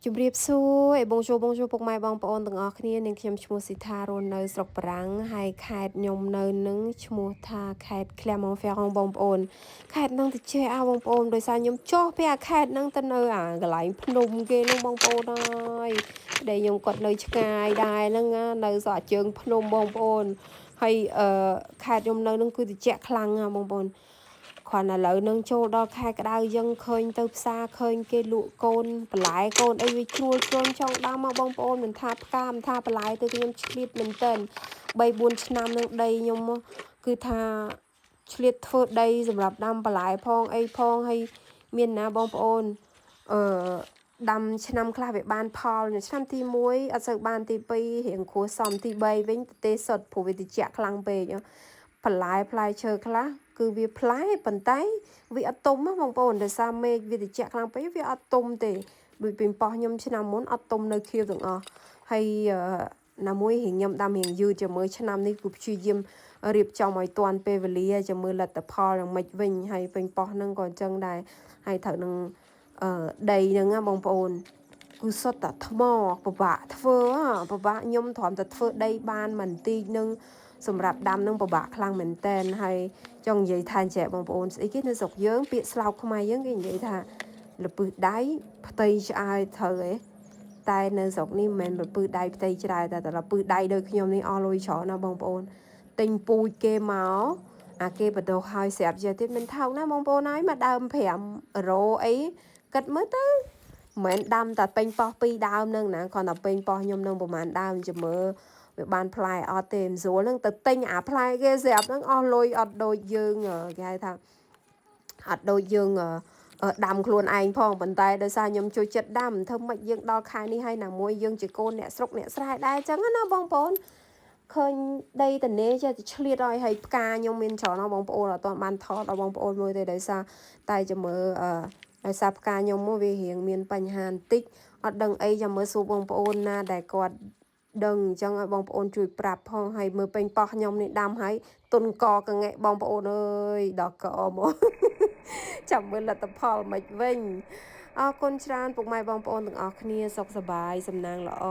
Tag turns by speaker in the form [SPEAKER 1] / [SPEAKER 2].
[SPEAKER 1] ជំរាបសួរអេបងជូពុកម៉ែបងប្អូនទាំងអស់គ្នានាងខ្ញុំឈ្មោះស៊ីថារស់នៅស្រុកបារាំងហើយខេត្តខ្ញុំនៅនឹងឈ្មោះថាខេត្តឃ្លាំងម៉ងហ្វែងបងប្អូនខេត្តនឹងទៅចេះបងប្អូនដោយសារខ្ញុំចុះពីអាខេត្តនឹងទៅនៅអាកន្លែងភ្នំគេនឹងបងប្អូនអើយដែលខ្ញុំគាត់នៅឆ្ងាយដែរហ្នឹងនៅសក់ជើងភ្នំបងប្អូនហើយខេត្តខ្ញុំនៅនឹងគឺត្រជាក់ខ្លាំងបងប្អូនគ្រាន់តែឥឡូវនឹងចូលដល់ខែក្តៅយើងឃើញទៅផ្សារឃើញគេលក់កូនបន្លែកូនអីវាជ្រួលជ្រុលចង់ដាំមកបងប្អូនមិនថាផ្កាមិនថាបន្លែទៅខ្ញុំឆ្លៀតមែនតើ3 4ឆ្នាំនឹងដីខ្ញុំគឺថាឆ្លៀតធ្វើដីសម្រាប់ដាំបន្លែផងអីផងហើយមានណាបងប្អូនអឺដាំឆ្នាំខ្លះវាបានផលឆ្នាំទី1អត់សូវបានទី2រៀងគ្រោះសមទី3វិញទេសុទ្ធព្រោះវាត្រជាក់ខ្លាំងពេកបន្លែផ្លែឈើខ្លះគឺវាផ្លែប៉ុន្តែវាអត់ទុំបងប្អូនដោយសារមេឃវាត្រជាក់ខ្លាំងពេកវាអត់ទុំទេដូចពីប៉ោះខ្ញុំឆ្នាំមុនអត់ទុំនៅខៀវទាំងអស់ហើយណាមួយរៀងខ្ញុំដាំរៀងយឺតជាមួយឆ្នាំនេះគឺព្យាយាមរៀបចំឲ្យទាន់ពេលវេលាចាំមើលលទ្ធផលយ៉ាងម៉េចវិញហើយពេញប៉ោះហ្នឹងក៏អញ្ចឹងដែរហើយត្រូវនឹងដីហ្នឹងបងប្អូនគឺសុទ្ធតែថ្មពិបាកធ្វើពិបាកខ្ញុំទ្រាំតែធ្វើដីបានមិនតិចនឹងសម្រាប់ដាំនឹងពិបាកខ្លាំងមែនតែនហើយចង់និយាយថាចេះបងប្អូនស្អីគេនៅស្រុកយើងពាក្យស្លោកខ្មែរយើងគេនិយាយថាលពឹសដៃផ្ទៃឆ្អើយត្រូវឯងតែនៅស្រុកនេះមិនមែនលពឹសដៃផ្ទៃច្រៅតែលពឹសដៃដូចខ្ញុំនេះអស់លុយច្រើនណាបងប្អូនទិញពូជគេមកអាគេបដោះឲ្យស្រាប់យកទៀតមិនថោកណាបងប្អូនហើយមកដើម5 អឺរ៉ូអីគិតមើលទៅមិនមែនដាំតែពេញប៉ោះ2ដើមនឹងណាគ្រាន់តែពេញប៉ោះខ្ញុំនឹងប្រហែលដើមចាំមើលវាបានផ្លែអត់ទេមិនស្រួលនឹងទៅទិញអាផ្លែគេស្រាប់ហ្នឹងអស់លុយអត់ដូចយើងគេហៅថាអត់ដូចយើងដាំខ្លួនឯងផងប៉ុន្តែដោយសារខ្ញុំជួយចិត្តដាំធ្វើម៉េចយើងដល់ខែនេះហើយណាមួយយើងជាកូនអ្នកស្រុកអ្នកស្រែដែរអញ្ចឹងណាបងប្អូនឃើញដីតនេចេះតែឆ្លៀតឲ្យផ្កាខ្ញុំមានច្រើនណាស់បងប្អូនអត់ទាន់បានថតដល់បងប្អូនមើលទេដោយសារតែចាំមើលដោយសារផ្កាខ្ញុំមកវារៀងមានបញ្ហាបន្តិចអត់ដឹងអីចាំមើលសួរបងប្អូនណាដែលគាត់ដឹងអញ្ចឹងឲ្យបងប្អូនជួយប្រាប់ផងហើយមើលពេញប៉ោះខ្ញុំនេះដាំហើយទុនកកងែបងប្អូនអើយដល់កមកចាំមើលលទ្ធផលមិនវិញអរគុណច្រើនពុកម៉ែបងប្អូនទាំងអស់គ្នាសុខសប្បាយសំណាងល្អ